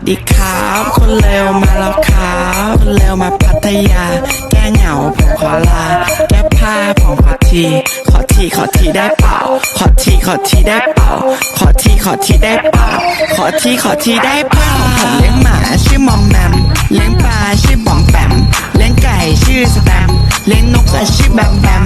ดีครับคนเลวมาแล้วครับคนเลวมาพัทยาแก้เหงาผมขอลาแก้ผ้าผมขอทีได้เปล่าขอทีได้เปล่าขอทีได้เปล่าขอทีได้เปล่าผมเลี้ยงหมาชื่อมอมแมมเลี้ยงปลาชื่อบอมแปมเลี้ยงไก่ชื่อสแตมเลี้ยงนกก็ชื่อแบมแบม